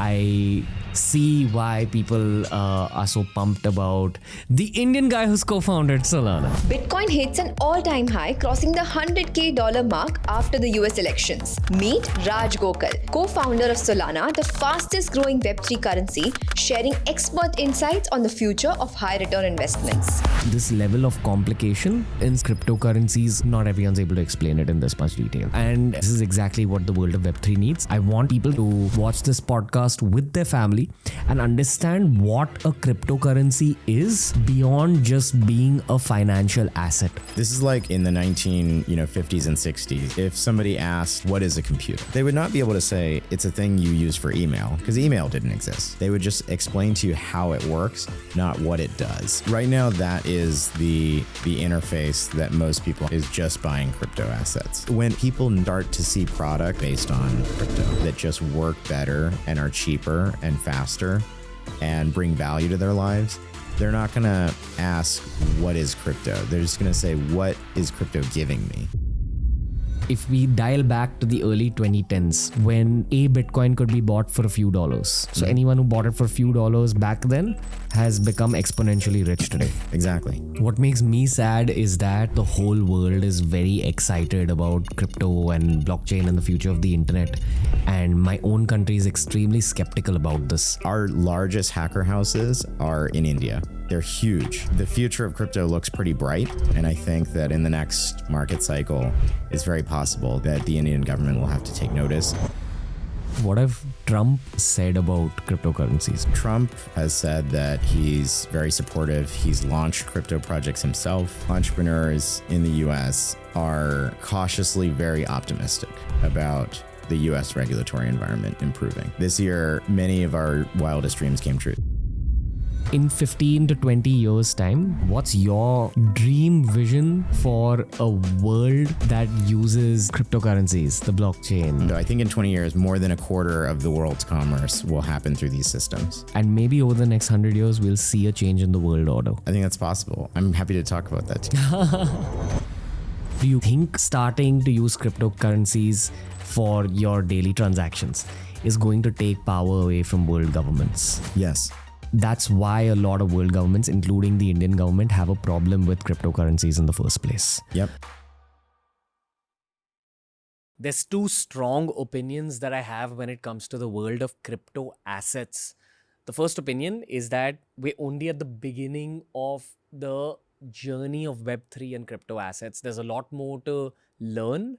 I see why people are so pumped about the Indian guy who's co-founded Solana. Bitcoin hits an all-time high, crossing the $100K mark after the US elections. Meet Raj Gokal, co-founder of Solana, the fastest-growing Web3 currency, sharing expert insights on the future of high-return investments. This level of complication in cryptocurrencies, not everyone's able to explain it in this much detail. And this is exactly what the world of Web3 needs. I want people to watch this podcast with their family and understand what a cryptocurrency is beyond just being a financial asset. This is like in the 50s and 60s. If somebody asked, what is a computer? They would not be able to say it's a thing you use for email, because email didn't exist. They would just explain to you how it works, not what it does. Right now, that is the interface that most people is just buying crypto assets. When people start to see product based on crypto that just work better and are cheaper and faster and bring value to their lives, they're not going to ask, what is crypto? They're just going to say, what is crypto giving me? If we dial back to the early 2010s, when a Bitcoin could be bought for a few dollars. So anyone who bought it for a few dollars back then has become exponentially rich today. Exactly. What makes me sad is that the whole world is very excited about crypto and blockchain and the future of the internet. And my own country is extremely skeptical about this. Our largest hacker houses are in India. They're huge. The future of crypto looks pretty bright, and I think that in the next market cycle, it's very possible that the Indian government will have to take notice. What have Trump said about cryptocurrencies? Trump has said that he's very supportive. He's launched crypto projects himself. Entrepreneurs in the US are cautiously very optimistic about the US regulatory environment improving. This year, many of our wildest dreams came true. In 15 to 20 years' time, what's your dream vision for a world that uses cryptocurrencies, the blockchain? I think in 20 years, more than a quarter of the world's commerce will happen through these systems. And maybe over the next 100 years, we'll see a change in the world order. I think that's possible. I'm happy to talk about that too. Do you think starting to use cryptocurrencies for your daily transactions is going to take power away from world governments? Yes. That's why a lot of world governments, including the Indian government, have a problem with cryptocurrencies in the first place. Yep. There's two strong opinions that I have when it comes to the world of crypto assets. The first opinion is that we're only at the beginning of the journey of Web3 and crypto assets. There's a lot more to learn.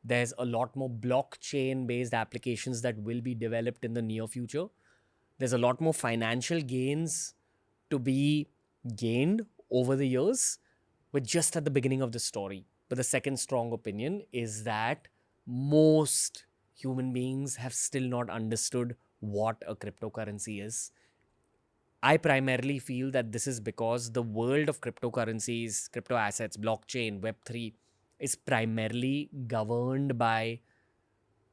There's a lot more blockchain-based applications that will be developed in the near future. There's a lot more financial gains to be gained over the years. We're just at the beginning of the story. But the second strong opinion is that most human beings have still not understood what a cryptocurrency is. I primarily feel that this is because the world of cryptocurrencies, crypto assets, blockchain, Web3 is primarily governed by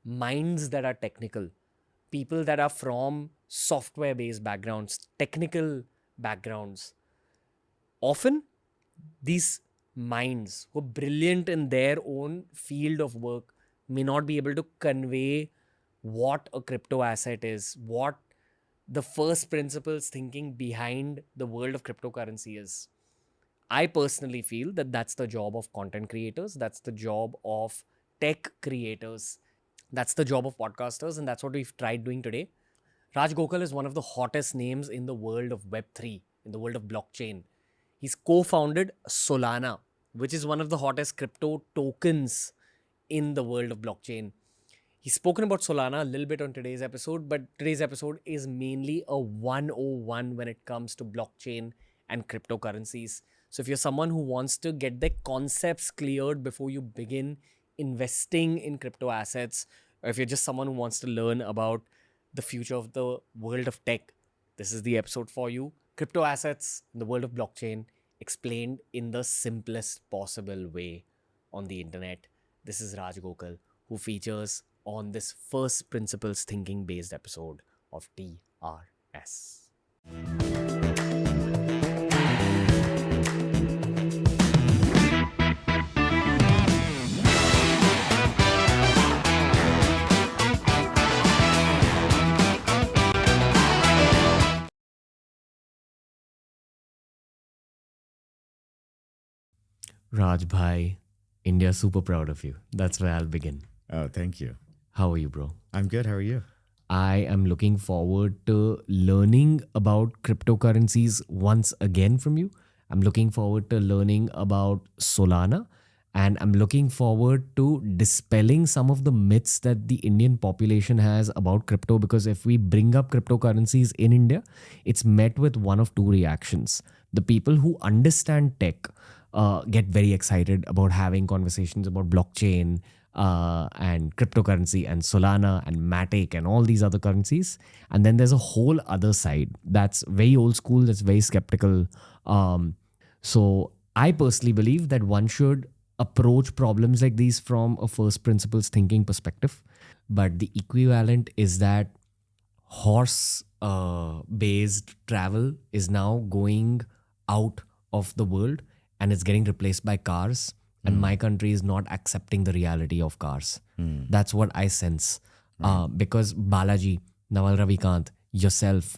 minds that are technical. People that are from software-based backgrounds, technical backgrounds. Often, these minds who are brilliant in their own field of work may not be able to convey what a crypto asset is, what the first principles thinking behind the world of cryptocurrency is. I personally feel that that's the job of content creators, that's the job of tech creators, that's the job of podcasters, and that's what we've tried doing today. Raj Gokal is one of the hottest names in the world of Web3, in the world of blockchain. He's co-founded Solana, which is one of the hottest crypto tokens in the world of blockchain. He's spoken about Solana a little bit on today's episode, but today's episode is mainly a 101 when it comes to blockchain and cryptocurrencies. So if you're someone who wants to get the concepts cleared before you begin investing in crypto assets, or if you're just someone who wants to learn about the future of the world of tech, this is the episode for you. Crypto assets in the world of blockchain explained in the simplest possible way on the internet. This is Raj Gokal, who features on this first principles thinking based episode of TRS. Raj bhai, India's super proud of you. That's where I'll begin. Oh, thank you. How are you, bro? I'm good. How are you? I am looking forward to learning about cryptocurrencies once again from you. I'm looking forward to learning about Solana, and I'm looking forward to dispelling some of the myths that the Indian population has about crypto, because if we bring up cryptocurrencies in India, it's met with one of two reactions. The people who understand tech get very excited about having conversations about blockchain and cryptocurrency and Solana and Matic and all these other currencies. And then there's a whole other side that's very old school, that's very skeptical. So I personally believe that one should approach problems like these from a first principles thinking perspective. But the equivalent is that horse based travel is now going out of the world and it's getting replaced by cars. And my country is not accepting the reality of cars. That's what I sense. Because Balaji, Naval Ravikant, yourself,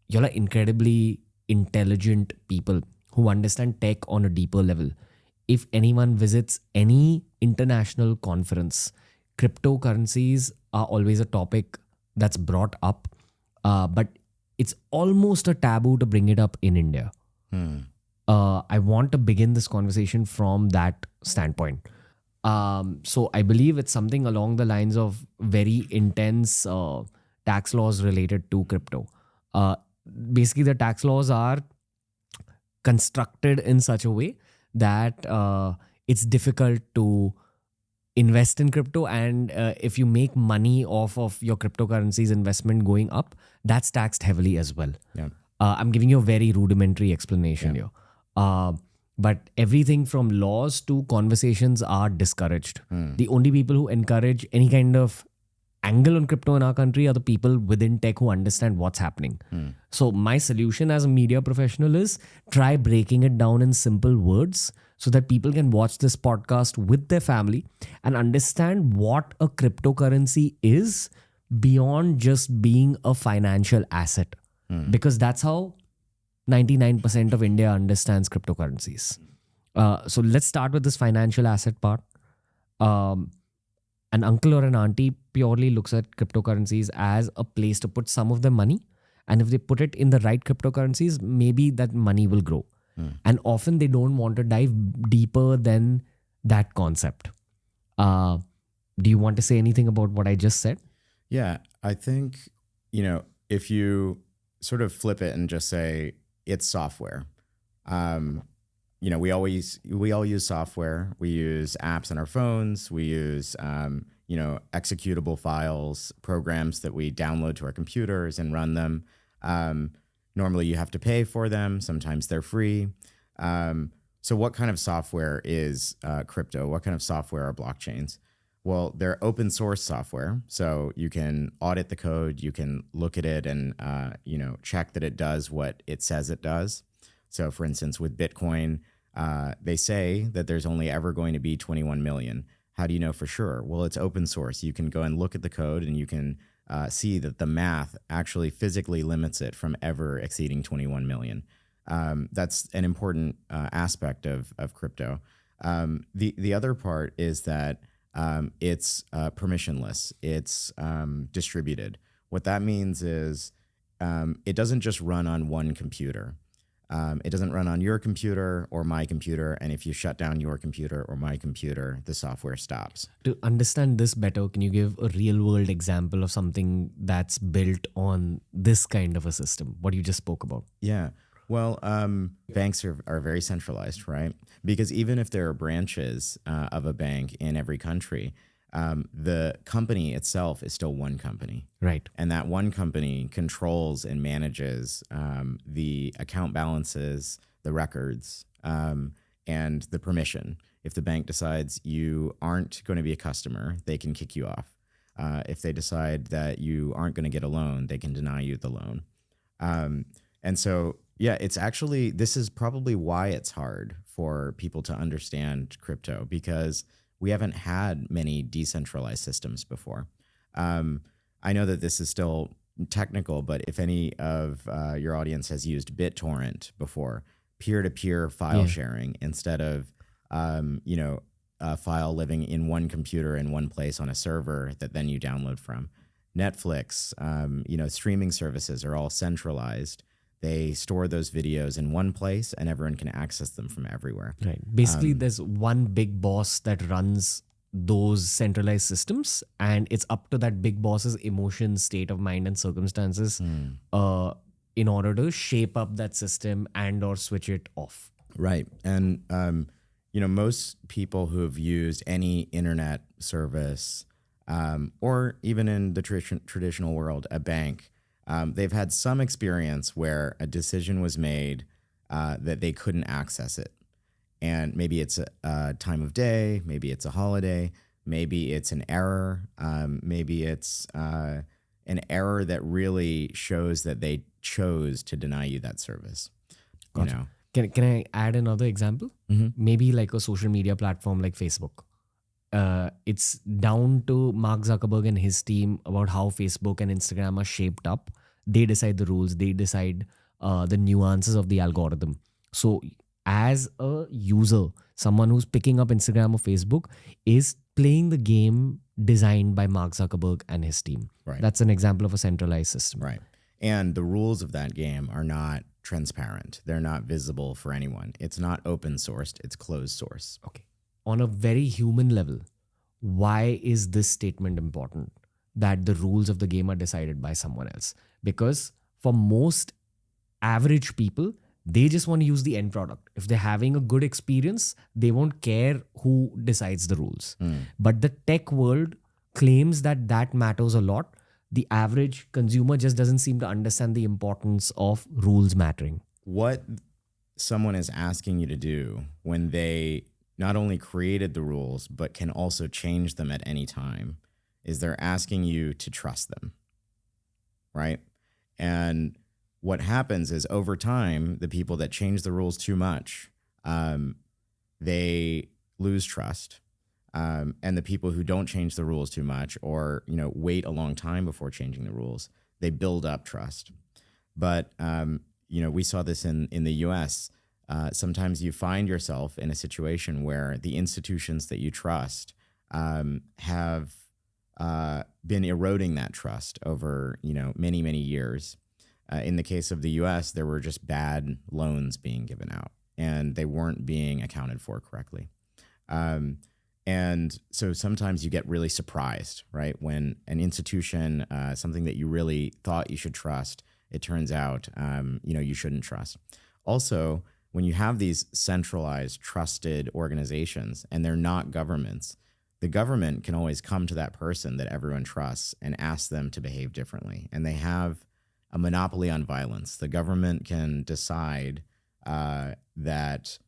you're incredibly intelligent people who understand tech on a deeper level. If anyone visits any international conference, cryptocurrencies are always a topic that's brought up, but it's almost a taboo to bring it up in India. I want to begin this conversation from that standpoint. So I believe it's something along the lines of very intense tax laws related to crypto. Basically, the tax laws are constructed in such a way that it's difficult to invest in crypto, and if you make money off of your cryptocurrencies investment going up, that's taxed heavily as well. Yeah. I'm giving you a very rudimentary explanation here. But everything from laws to conversations are discouraged. The only people who encourage any kind of angle on crypto in our country are the people within tech who understand what's happening. So my solution as a media professional is try breaking it down in simple words so that people can watch this podcast with their family and understand what a cryptocurrency is beyond just being a financial asset. Because that's how 99% of India understands cryptocurrencies. So let's start with this financial asset part. An uncle or an auntie purely looks at cryptocurrencies as a place to put some of their money. And if they put it in the right cryptocurrencies, maybe that money will grow. And often they don't want to dive deeper than that concept. Do you want to say anything about what I just said? Yeah, I think, if you sort of flip it and just say it's software. We all use software. We use apps on our phones. We use executable files, programs that we download to our computers and run them. Normally you have to pay for them. Sometimes they're free. So what kind of software is crypto? What kind of software are blockchains? Well, they're open source software, so you can audit the code, you can look at it and check that it does what it says it does. So for instance, with Bitcoin, they say that there's only ever going to be 21 million. How do you know for sure? Well, it's open source. You can go and look at the code and you can see that the math actually physically limits it from ever exceeding 21 million. That's an important aspect of crypto. The other part is that it's permissionless. It's distributed. What that means is it doesn't just run on one computer. It doesn't run on your computer or my computer. And if you shut down your computer or my computer, the software stops. To understand this better, can you give a real world example of something that's built on this kind of a system, what you just spoke about? Yeah. Well, banks are very centralized, right? Because even if there are branches of a bank in every country, the company itself is still one company. Right. And that one company controls and manages the account balances, the records, and the permission. If the bank decides you aren't going to be a customer, they can kick you off. If they decide that you aren't going to get a loan, they can deny you the loan. And so, yeah, this is probably why it's hard for people to understand crypto, because we haven't had many decentralized systems before. I know that this is still technical, but if any of your audience has used BitTorrent before, peer-to-peer file sharing instead of a file living in one computer in one place on a server that then you download from. Netflix, streaming services are all centralized. They store those videos in one place and everyone can access them from everywhere. Right. Basically, there's one big boss that runs those centralized systems, and it's up to that big boss's emotions, state of mind, and circumstances in order to shape up that system and or switch it off. Right. And, most people who have used any internet service or even in the traditional world, a bank, they've had some experience where a decision was made that they couldn't access it. And maybe it's a time of day, maybe it's a holiday, maybe it's an error, maybe it's an error that really shows that they chose to deny you that service. Gotcha. Can I add another example? Maybe like a social media platform like Facebook. It's down to Mark Zuckerberg and his team about how Facebook and Instagram are shaped up. They decide the rules. They decide the nuances of the algorithm. So as a user, someone who's picking up Instagram or Facebook is playing the game designed by Mark Zuckerberg and his team. Right. That's an example of a centralized system. Right. And the rules of that game are not transparent. They're not visible for anyone. It's not open sourced. It's closed source. Okay. On a very human level, why is this statement important? That the rules of the game are decided by someone else? Because for most average people, they just want to use the end product. If they're having a good experience, they won't care who decides the rules. But the tech world claims that that matters a lot. The average consumer just doesn't seem to understand the importance of rules mattering. What someone is asking you to do when they not only created the rules, but can also change them at any time, is they're asking you to trust them, right? And what happens is over time, the people that change the rules too much, they lose trust. And the people who don't change the rules too much or, wait a long time before changing the rules, they build up trust. But, we saw this in the US. Sometimes you find yourself in a situation where the institutions that you trust have been eroding that trust over, many, many years. In the case of the US, there were just bad loans being given out and they weren't being accounted for correctly. And so sometimes you get really surprised, right? When an institution, something that you really thought you should trust, it turns out, you shouldn't trust. Also, when you have these centralized, trusted organizations and they're not governments, the government can always come to that person that everyone trusts and ask them to behave differently. And they have a monopoly on violence. The government can decide that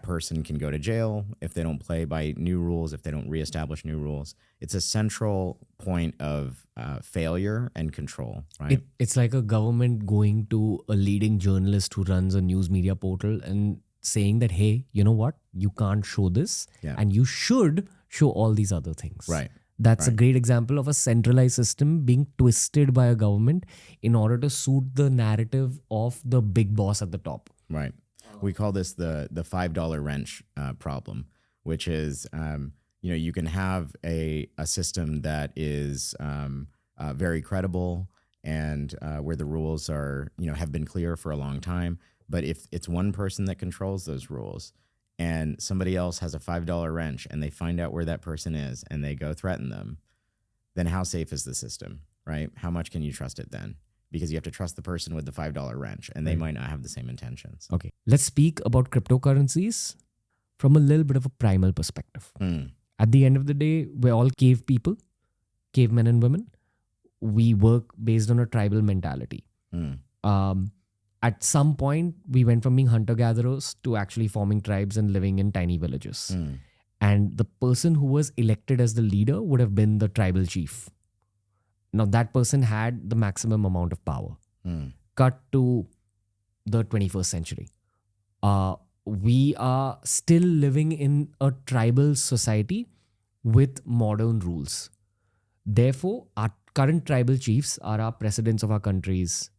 person can go to jail if they don't play by new rules, if they don't reestablish new rules. It's a central point of failure and control, right? It's like a government going to a leading journalist who runs a news media portal and saying that, hey, you know what? You can't show this and you should show all these other things. Right. That's a great example of a centralized system being twisted by a government in order to suit the narrative of the big boss at the top. Right. We call this the $5 wrench problem, which is, you can have a system that is very credible and where the rules are, have been clear for a long time. But if it's one person that controls those rules and somebody else has a $5 wrench and they find out where that person is and they go threaten them, then how safe is the system, right? How much can you trust it then? Because you have to trust the person with the $5 wrench and they might not have the same intentions. Okay. Let's speak about cryptocurrencies from a little bit of a primal perspective. At the end of the day, we're all cave people, cavemen and women. We work based on a tribal mentality. At some point, we went from being hunter-gatherers to actually forming tribes and living in tiny villages. And the person who was elected as the leader would have been the tribal chief. Now, that person had the maximum amount of power. Cut to the 21st century. We are still living in a tribal society with modern rules. Therefore, our current tribal chiefs are our presidents of our countries,